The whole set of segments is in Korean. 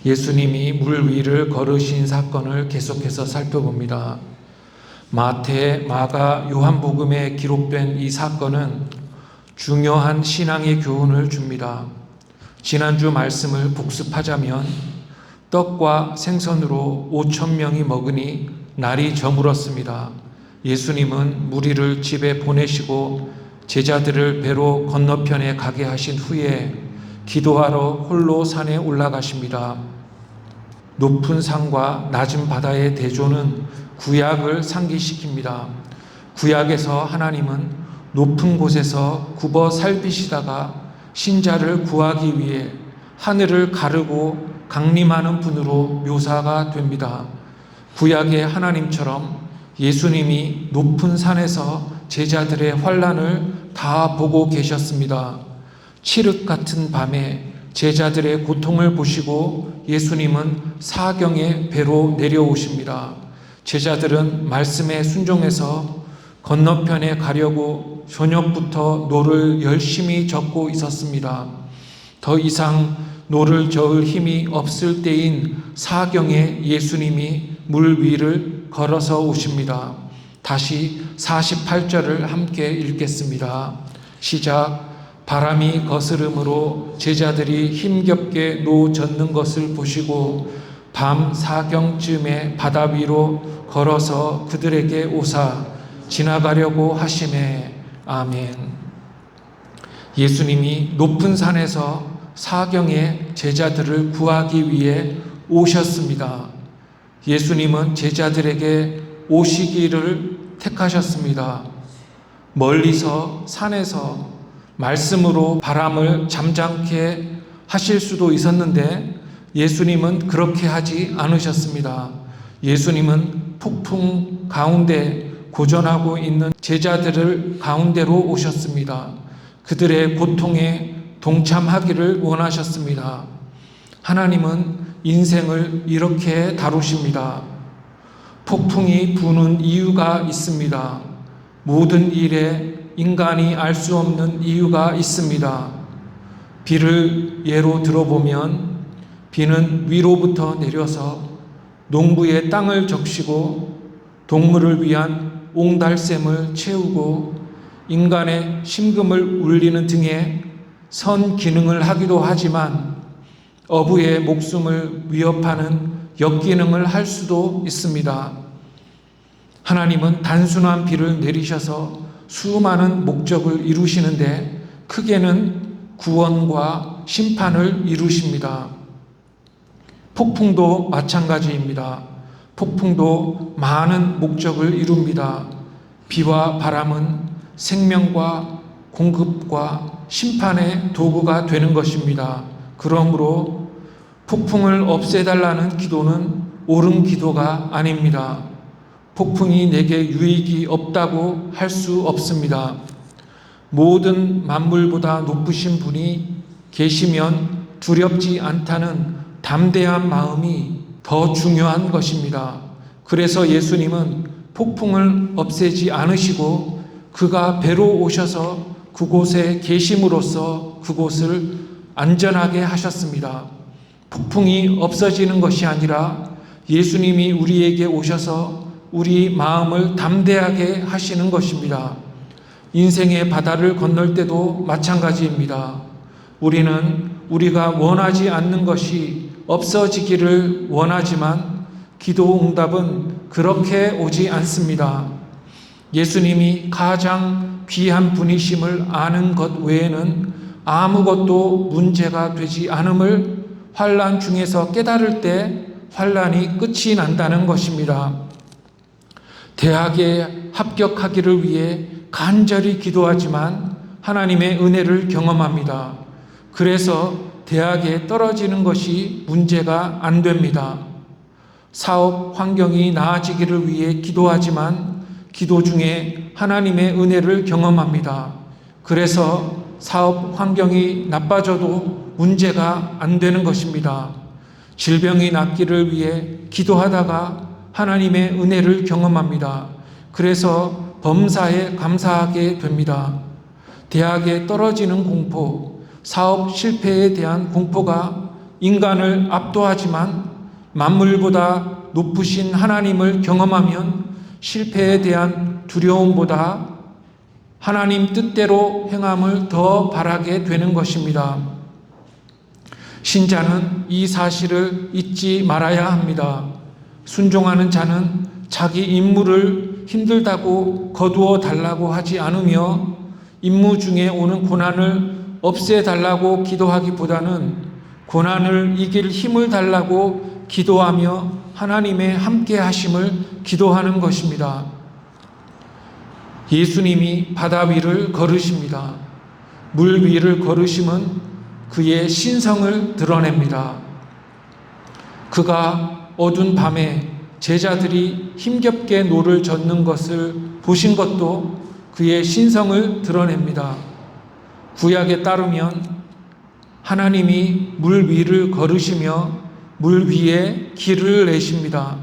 예수님이 물 위를 걸으신 사건을 계속해서 살펴봅니다. 마태, 마가, 요한복음에 기록된 이 사건은 중요한 신앙의 교훈을 줍니다. 지난주 말씀을 복습하자면 떡과 생선으로 5,000명이 먹으니 날이 저물었습니다. 예수님은 무리를 집에 보내시고 제자들을 배로 건너편에 가게 하신 후에 기도하러 홀로 산에 올라가십니다. 높은 산과 낮은 바다의 대조는 구약을 상기시킵니다. 구약에서 하나님은 높은 곳에서 굽어 살피시다가 신자를 구하기 위해 하늘을 가르고 강림하는 분으로 묘사가 됩니다. 구약의 하나님처럼 예수님이 높은 산에서 제자들의 환난을 다 보고 계셨습니다. 칠흑 같은 밤에 제자들의 고통을 보시고 예수님은 사경의 배로 내려오십니다. 제자들은 말씀에 순종해서 건너편에 가려고 저녁부터 노를 열심히 젓고 있었습니다. 더 이상 노를 저을 힘이 없을 때인 사경에 예수님이 물 위를 걸어서 오십니다. 다시 48절을 함께 읽겠습니다. 시작. 바람이 거스름으로 제자들이 힘겹게 노 젓는 것을 보시고 밤 사경쯤에 바다 위로 걸어서 그들에게 오사 지나가려고 하시매. 아멘. 예수님이 높은 산에서 사경에 제자들을 구하기 위해 오셨습니다. 예수님은 제자들에게 오시기를 택하셨습니다. 멀리서 산에서 말씀으로 바람을 잠잠케 하실 수도 있었는데 예수님은 그렇게 하지 않으셨습니다. 예수님은 폭풍 가운데 고전하고 있는 제자들을 가운데로 오셨습니다. 그들의 고통에 동참하기를 원하셨습니다. 하나님은 인생을 이렇게 다루십니다. 폭풍이 부는 이유가 있습니다. 모든 일에 인간이 알 수 없는 이유가 있습니다. 비를 예로 들어보면 비는 위로부터 내려서 농부의 땅을 적시고 동물을 위한 옹달샘을 채우고 인간의 심금을 울리는 등의 선 기능을 하기도 하지만 어부의 목숨을 위협하는 역기능을 할 수도 있습니다. 하나님은 단순한 비를 내리셔서 수많은 목적을 이루시는데 크게는 구원과 심판을 이루십니다. 폭풍도 마찬가지입니다. 폭풍도 많은 목적을 이룹니다. 비와 바람은 생명과 공급과 심판의 도구가 되는 것입니다. 그러므로 폭풍을 없애달라는 기도는 옳은 기도가 아닙니다. 폭풍이 내게 유익이 없다고 할 수 없습니다. 모든 만물보다 높으신 분이 계시면 두렵지 않다는 담대한 마음이 더 중요한 것입니다. 그래서 예수님은 폭풍을 없애지 않으시고 그가 배로 오셔서 그곳에 계심으로써 그곳을 안전하게 하셨습니다. 폭풍이 없어지는 것이 아니라 예수님이 우리에게 오셔서 우리 마음을 담대하게 하시는 것입니다. 인생의 바다를 건널 때도 마찬가지입니다. 우리는 우리가 원하지 않는 것이 없어지기를 원하지만 기도 응답은 그렇게 오지 않습니다. 예수님이 가장 귀한 분이심을 아는 것 외에는 아무것도 문제가 되지 않음을 환난 중에서 깨달을 때 환난이 끝이 난다는 것입니다. 대학에 합격하기를 위해 간절히 기도하지만 하나님의 은혜를 경험합니다. 그래서 대학에 떨어지는 것이 문제가 안 됩니다. 사업 환경이 나아지기를 위해 기도하지만 기도 중에 하나님의 은혜를 경험합니다. 그래서 사업 환경이 나빠져도 문제가 안 되는 것입니다. 질병이 낫기를 위해 기도하다가 하나님의 은혜를 경험합니다. 그래서 범사에 감사하게 됩니다. 대학에 떨어지는 공포, 사업 실패에 대한 공포가 인간을 압도하지만 만물보다 높으신 하나님을 경험하면 실패에 대한 두려움보다 하나님 뜻대로 행함을 더 바라게 되는 것입니다. 신자는 이 사실을 잊지 말아야 합니다. 순종하는 자는 자기 임무를 힘들다고 거두어 달라고 하지 않으며 임무 중에 오는 고난을 없애달라고 기도하기보다는 고난을 이길 힘을 달라고 기도하며 하나님의 함께 하심을 기도하는 것입니다. 예수님이 바다 위를 걸으십니다. 물 위를 걸으심은 그의 신성을 드러냅니다. 그가 어두운 밤에 제자들이 힘겹게 노를 젓는 것을 보신 것도 그의 신성을 드러냅니다. 구약에 따르면 하나님이 물 위를 걸으시며 물 위에 길을 내십니다.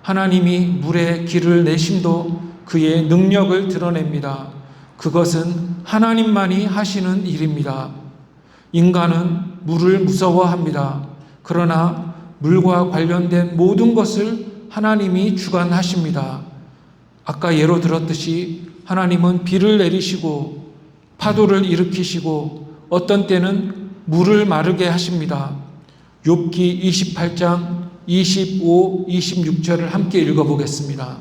하나님이 물에 길을 내심도 그의 능력을 드러냅니다. 그것은 하나님만이 하시는 일입니다. 인간은 물을 무서워합니다. 그러나 물과 관련된 모든 것을 하나님이 주관하십니다. 아까 예로 들었듯이 하나님은 비를 내리시고 파도를 일으키시고 어떤 때는 물을 마르게 하십니다. 욥기 28장 25, 26절을 함께 읽어보겠습니다.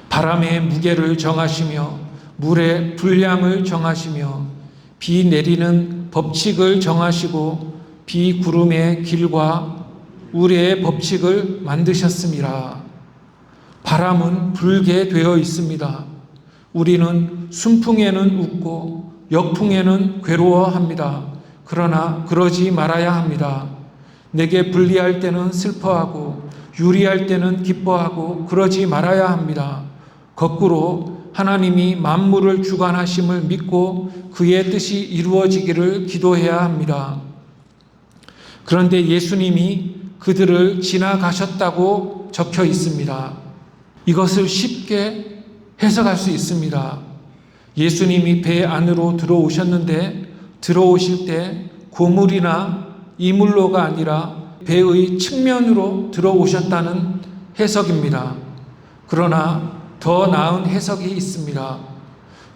바람의 무게를 정하시며 물의 분량을 정하시며 비 내리는 법칙을 정하시고 비 구름의 길과 우레의 법칙을 만드셨습니다. 바람은 불게 되어 있습니다. 우리는 순풍에는 웃고 역풍에는 괴로워합니다. 그러나 그러지 말아야 합니다. 내게 불리할 때는 슬퍼하고 유리할 때는 기뻐하고 그러지 말아야 합니다. 거꾸로 하나님이 만물을 주관하심을 믿고 그의 뜻이 이루어지기를 기도해야 합니다. 그런데 예수님이 그들을 지나가셨다고 적혀 있습니다. 이것을 쉽게 해석할 수 있습니다. 예수님이 배 안으로 들어오셨는데 들어오실 때 고물이나 이물로가 아니라 배의 측면으로 들어오셨다는 해석입니다. 그러나 더 나은 해석이 있습니다.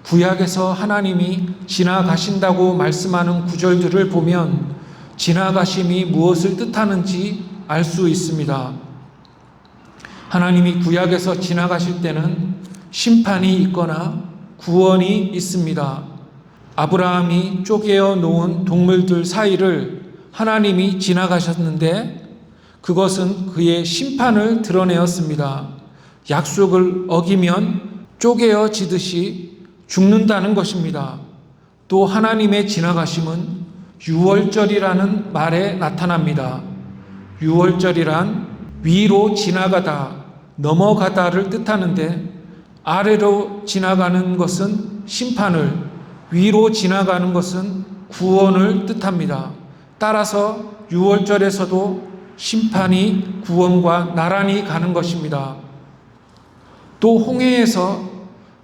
구약에서 하나님이 지나가신다고 말씀하는 구절들을 보면 지나가심이 무엇을 뜻하는지 알 수 있습니다. 하나님이 구약에서 지나가실 때는 심판이 있거나 구원이 있습니다. 아브라함이 쪼개어 놓은 동물들 사이를 하나님이 지나가셨는데 그것은 그의 심판을 드러내었습니다. 약속을 어기면 쪼개어지듯이 죽는다는 것입니다. 또 하나님의 지나가심은 유월절이라는 말에 나타납니다. 유월절이란 위로 지나가다, 넘어가다를 뜻하는데 아래로 지나가는 것은 심판을, 위로 지나가는 것은 구원을 뜻합니다. 따라서 유월절에서도 심판이 구원과 나란히 가는 것입니다. 또 홍해에서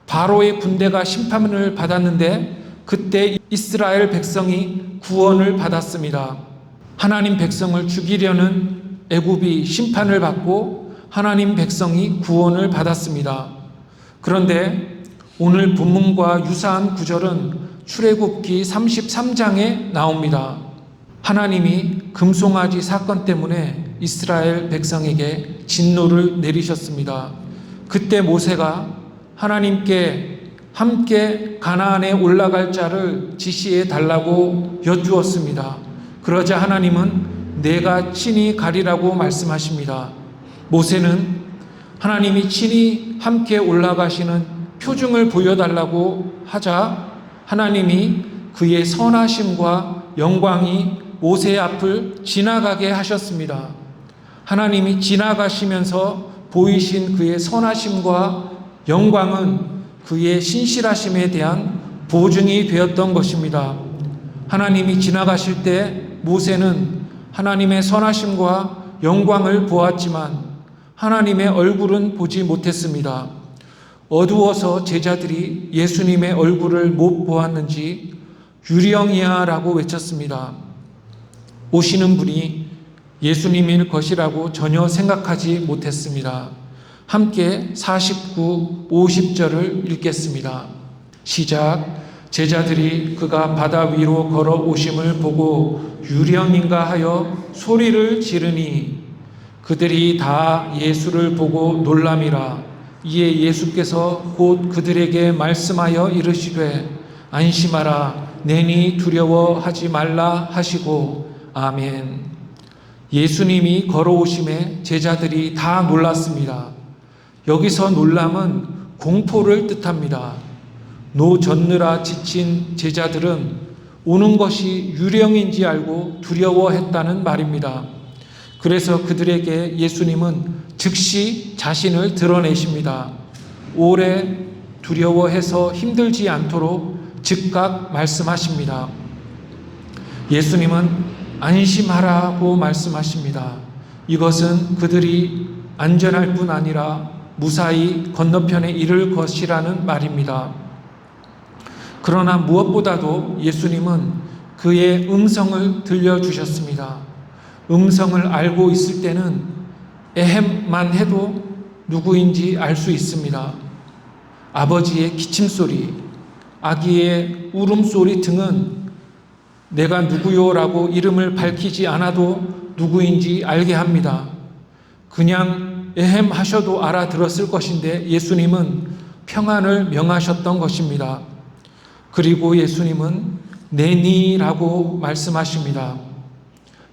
바로의 군대가 심판을 받았는데 그때 이스라엘 백성이 구원을 받았습니다. 하나님 백성을 죽이려는 애굽이 심판을 받고 하나님 백성이 구원을 받았습니다. 그런데 오늘 본문과 유사한 구절은 출애굽기 33장에 나옵니다. 하나님이 금송아지 사건 때문에 이스라엘 백성에게 진노를 내리셨습니다. 그때 모세가 하나님께 함께 가나안에 올라갈 자를 지시해 달라고 여쭈었습니다. 그러자 하나님은 내가 친히 가리라고 말씀하십니다. 모세는 하나님이 친히 함께 올라가시는 표징을 보여달라고 하자 하나님이 그의 선하심과 영광이 모세 앞을 지나가게 하셨습니다. 하나님이 지나가시면서 보이신 그의 선하심과 영광은 그의 신실하심에 대한 보증이 되었던 것입니다. 하나님이 지나가실 때 모세는 하나님의 선하심과 영광을 보았지만 하나님의 얼굴은 보지 못했습니다. 어두워서 제자들이 예수님의 얼굴을 못 보았는지 유령이야 라고 외쳤습니다. 오시는 분이 예수님일 것이라고 전혀 생각하지 못했습니다. 함께 49, 50절을 읽겠습니다. 시작. 제자들이 그가 바다 위로 걸어오심을 보고 유령인가 하여 소리를 지르니 그들이 다 예수를 보고 놀람이라. 이에 예수께서 곧 그들에게 말씀하여 이르시되 안심하라, 내니 두려워하지 말라 하시고. 아멘. 예수님이 걸어오심에 제자들이 다 놀랐습니다. 여기서 놀람은 공포를 뜻합니다. 노젓느라 지친 제자들은 오는 것이 유령인지 알고 두려워했다는 말입니다. 그래서 그들에게 예수님은 즉시 자신을 드러내십니다. 오래 두려워해서 힘들지 않도록 즉각 말씀하십니다. 예수님은 안심하라고 말씀하십니다. 이것은 그들이 안전할 뿐 아니라 무사히 건너편에 이를 것이라는 말입니다. 그러나 무엇보다도 예수님은 그의 음성을 들려주셨습니다. 음성을 알고 있을 때는 에헴만 해도 누구인지 알 수 있습니다. 아버지의 기침소리, 아기의 울음소리 등은 내가 누구요라고 이름을 밝히지 않아도 누구인지 알게 합니다. 그냥 에헴 하셔도 알아들었을 것인데 예수님은 평안을 명하셨던 것입니다. 그리고 예수님은 내니라고 말씀하십니다.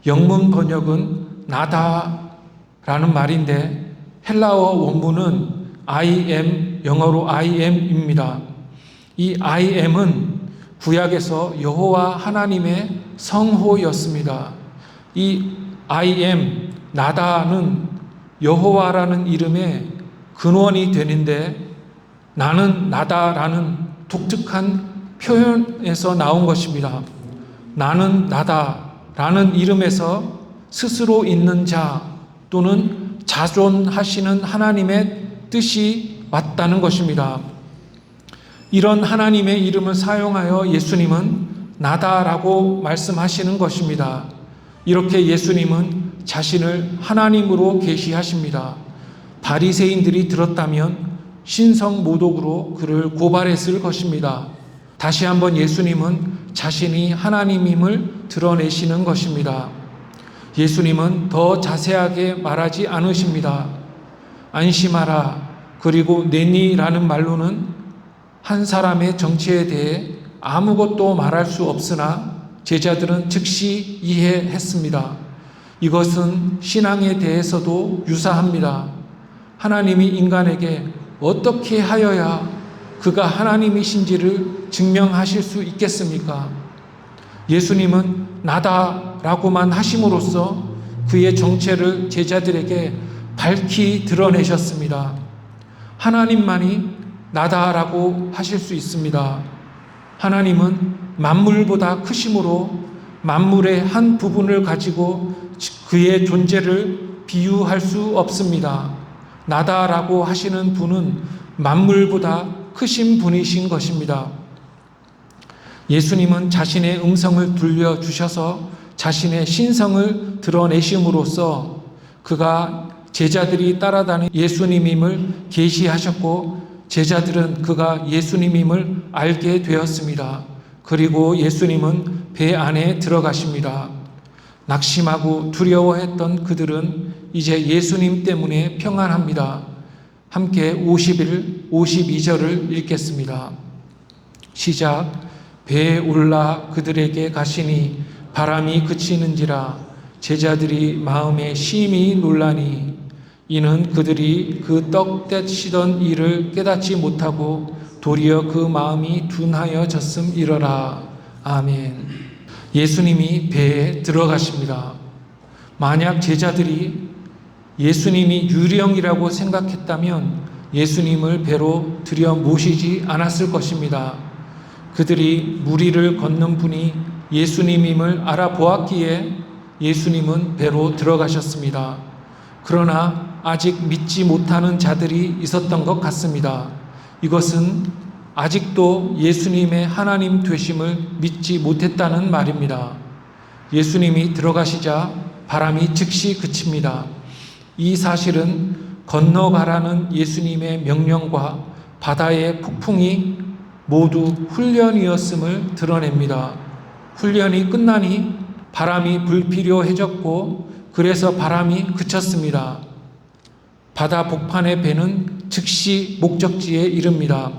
영문 번역은 나다 라는 말인데 헬라어 원문은 I am, 영어로 I am입니다. 이 I am은 구약에서 여호와 하나님의 성호였습니다. 이 I am, 나다는 여호와라는 이름의 근원이 되는데 나는 나다라는 독특한 표현에서 나온 것입니다. 나는 나다라는 이름에서 스스로 있는 자 또는 자존하시는 하나님의 뜻이 왔다는 것입니다. 이런 하나님의 이름을 사용하여 예수님은 나다라고 말씀하시는 것입니다. 이렇게 예수님은 자신을 하나님으로 계시하십니다. 바리새인들이 들었다면 신성모독으로 그를 고발했을 것입니다. 다시 한번 예수님은 자신이 하나님임을 드러내시는 것입니다. 예수님은 더 자세하게 말하지 않으십니다. 안심하라, 그리고 내니라는 말로는 한 사람의 정체에 대해 아무것도 말할 수 없으나 제자들은 즉시 이해했습니다. 이것은 신앙에 대해서도 유사합니다. 하나님이 인간에게 어떻게 하여야 그가 하나님이신지를 증명하실 수 있겠습니까? 예수님은 나다라고만 하심으로써 그의 정체를 제자들에게 밝히 드러내셨습니다. 하나님만이 나다라고 하실 수 있습니다. 하나님은 만물보다 크심으로 만물의 한 부분을 가지고 그의 존재를 비유할 수 없습니다. 나다라고 하시는 분은 만물보다 크신 분이신 것입니다. 예수님은 자신의 음성을 들려주셔서 자신의 신성을 드러내심으로써 그가 제자들이 따라다니는 예수님임을 계시하셨고 제자들은 그가 예수님임을 알게 되었습니다. 그리고 예수님은 배 안에 들어가십니다. 낙심하고 두려워했던 그들은 이제 예수님 때문에 평안합니다. 함께 51, 52절을 읽겠습니다. 시작. 배에 올라 그들에게 가시니 바람이 그치는지라 제자들이 마음에 심히 놀라니 이는 그들이 그 떡 떼시던 일을 깨닫지 못하고 도리어 그 마음이 둔하여졌음이러라. 아멘. 예수님이 배에 들어가십니다. 만약 제자들이 예수님이 유령이라고 생각했다면 예수님을 배로 들여 모시지 않았을 것입니다. 그들이 무리를 걷는 분이 예수님임을 알아보았기에 예수님은 배로 들어가셨습니다. 그러나 아직 믿지 못하는 자들이 있었던 것 같습니다. 이것은 아직도 예수님의 하나님 되심을 믿지 못했다는 말입니다. 예수님이 들어가시자 바람이 즉시 그칩니다. 이 사실은 건너가라는 예수님의 명령과 바다의 폭풍이 모두 훈련이었음을 드러냅니다. 훈련이 끝나니 바람이 불필요해졌고 그래서 바람이 그쳤습니다. 바다 복판의 배는 즉시 목적지에 이릅니다.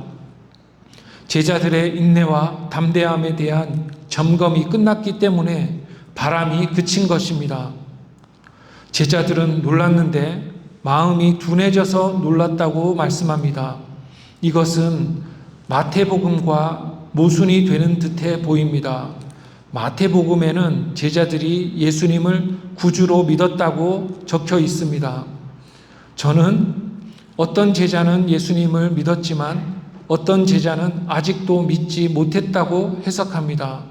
제자들의 인내와 담대함에 대한 점검이 끝났기 때문에 바람이 그친 것입니다. 제자들은 놀랐는데 마음이 둔해져서 놀랐다고 말씀합니다. 이것은 마태복음과 모순이 되는 듯해 보입니다. 마태복음에는 제자들이 예수님을 구주로 믿었다고 적혀 있습니다. 저는 어떤 제자는 예수님을 믿었지만 어떤 제자는 아직도 믿지 못했다고 해석합니다.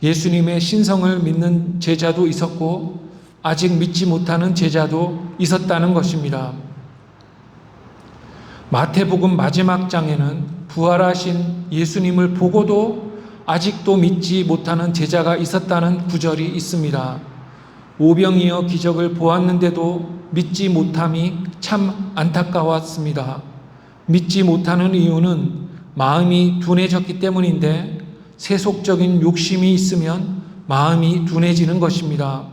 예수님의 신성을 믿는 제자도 있었고 아직 믿지 못하는 제자도 있었다는 것입니다. 마태복음 마지막 장에는 부활하신 예수님을 보고도 아직도 믿지 못하는 제자가 있었다는 구절이 있습니다. 오병이어 기적을 보았는데도 믿지 못함이 참 안타까웠습니다. 믿지 못하는 이유는 마음이 둔해졌기 때문인데 세속적인 욕심이 있으면 마음이 둔해지는 것입니다.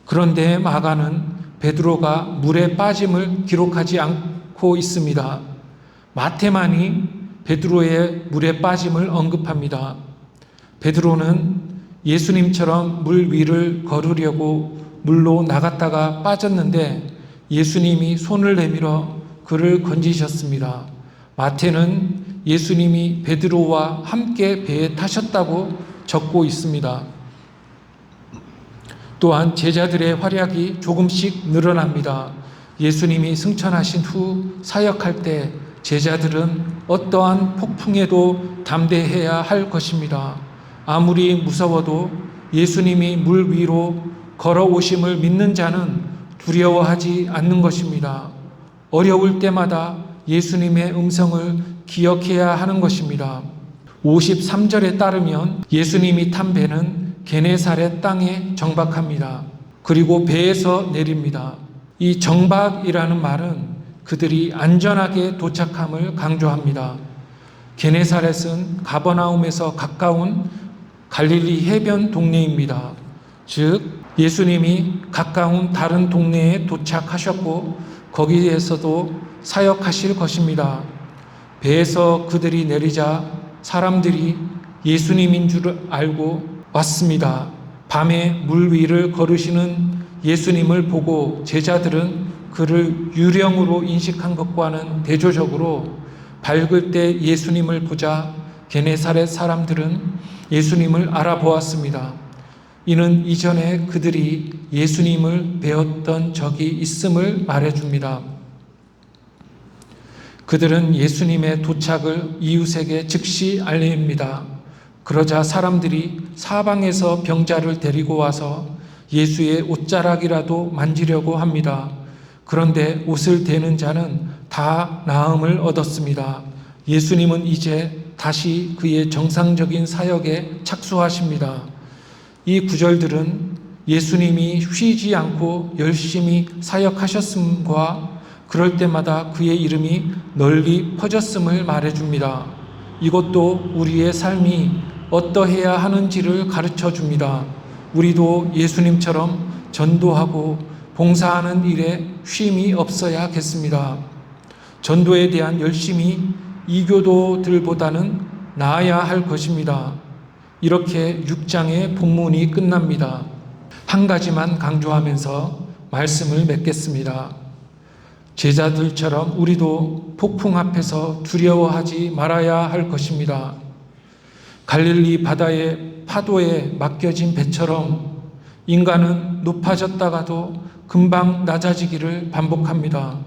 그런데 마가는 베드로가 물에 빠짐을 기록하지 않고 있습니다. 마태만이 베드로의 물에 빠짐을 언급합니다. 베드로는 예수님처럼 물 위를 걸으려고 물로 나갔다가 빠졌는데 예수님이 손을 내밀어 그를 건지셨습니다. 마태는 예수님이 베드로와 함께 배에 타셨다고 적고 있습니다. 또한 제자들의 활약이 조금씩 늘어납니다. 예수님이 승천하신 후 사역할 때 제자들은 어떠한 폭풍에도 담대해야 할 것입니다. 아무리 무서워도 예수님이 물 위로 걸어오심을 믿는 자는 두려워하지 않는 것입니다. 어려울 때마다 예수님의 음성을 기억해야 하는 것입니다. 53절에 따르면 예수님이 탄 배는 게네사렛 땅에 정박합니다. 그리고 배에서 내립니다. 이 정박이라는 말은 그들이 안전하게 도착함을 강조합니다. 게네사렛은 가버나움에서 가까운 갈릴리 해변 동네입니다. 즉 예수님이 가까운 다른 동네에 도착하셨고 거기에서도 사역하실 것입니다. 배에서 그들이 내리자 사람들이 예수님인 줄 알고 왔습니다. 밤에 물 위를 걸으시는 예수님을 보고 제자들은 그를 유령으로 인식한 것과는 대조적으로 밝을 때 예수님을 보자 게네사렛 사람들은 예수님을 알아보았습니다. 이는 이전에 그들이 예수님을 배웠던 적이 있음을 말해줍니다. 그들은 예수님의 도착을 이웃에게 즉시 알립니다. 그러자 사람들이 사방에서 병자를 데리고 와서 예수의 옷자락이라도 만지려고 합니다. 그런데 옷을 대는 자는 다 나음을 얻었습니다. 예수님은 이제 다시 그의 정상적인 사역에 착수하십니다. 이 구절들은 예수님이 쉬지 않고 열심히 사역하셨음과 그럴 때마다 그의 이름이 널리 퍼졌음을 말해줍니다. 이것도 우리의 삶이 어떠해야 하는지를 가르쳐 줍니다. 우리도 예수님처럼 전도하고 봉사하는 일에 쉼이 없어야겠습니다. 전도에 대한 열심이 이교도들보다는 나아야 할 것입니다. 이렇게 6장의 본문이 끝납니다. 한 가지만 강조하면서 말씀을 맺겠습니다. 제자들처럼 우리도 폭풍 앞에서 두려워하지 말아야 할 것입니다. 갈릴리 바다의 파도에 맡겨진 배처럼 인간은 높아졌다가도 금방 낮아지기를 반복합니다.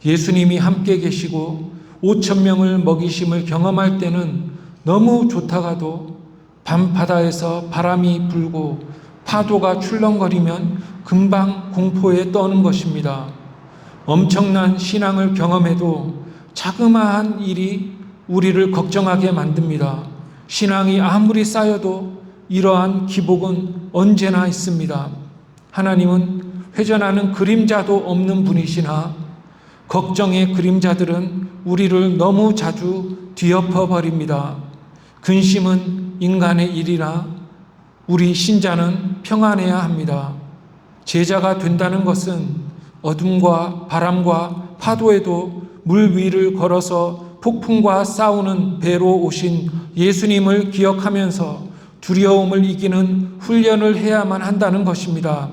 예수님이 함께 계시고 5,000명을 먹이심을 경험할 때는 너무 좋다가도 밤바다에서 바람이 불고 파도가 출렁거리면 금방 공포에 떠는 것입니다. 엄청난 신앙을 경험해도 자그마한 일이 우리를 걱정하게 만듭니다. 신앙이 아무리 쌓여도 이러한 기복은 언제나 있습니다. 하나님은 회전하는 그림자도 없는 분이시나 걱정의 그림자들은 우리를 너무 자주 뒤엎어 버립니다. 근심은 인간의 일이라 우리 신자는 평안해야 합니다. 제자가 된다는 것은 어둠과 바람과 파도에도 물 위를 걸어서 폭풍과 싸우는 배로 오신 예수님을 기억하면서 두려움을 이기는 훈련을 해야만 한다는 것입니다.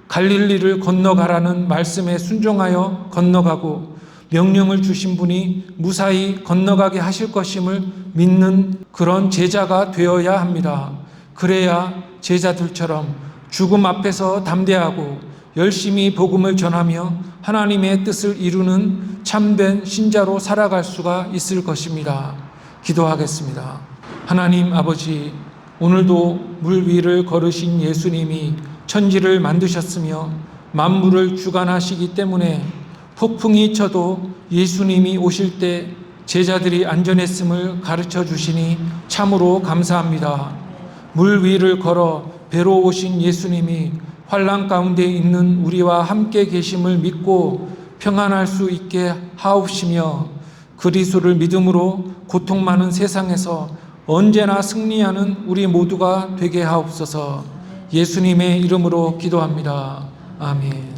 갈릴리를 건너가라는 말씀에 순종하여 건너가고 명령을 주신 분이 무사히 건너가게 하실 것임을 믿는 그런 제자가 되어야 합니다. 그래야 제자들처럼 죽음 앞에서 담대하고 열심히 복음을 전하며 하나님의 뜻을 이루는 참된 신자로 살아갈 수가 있을 것입니다. 기도하겠습니다. 하나님 아버지, 오늘도 물 위를 걸으신 예수님이 천지를 만드셨으며 만물을 주관하시기 때문에 폭풍이 쳐도 예수님이 오실 때 제자들이 안전했음을 가르쳐 주시니 참으로 감사합니다. 물 위를 걸어 배로 오신 예수님이 환난 가운데 있는 우리와 함께 계심을 믿고 평안할 수 있게 하옵시며 그리스도를 믿음으로 고통 많은 세상에서 언제나 승리하는 우리 모두가 되게 하옵소서. 예수님의 이름으로 기도합니다. 아멘.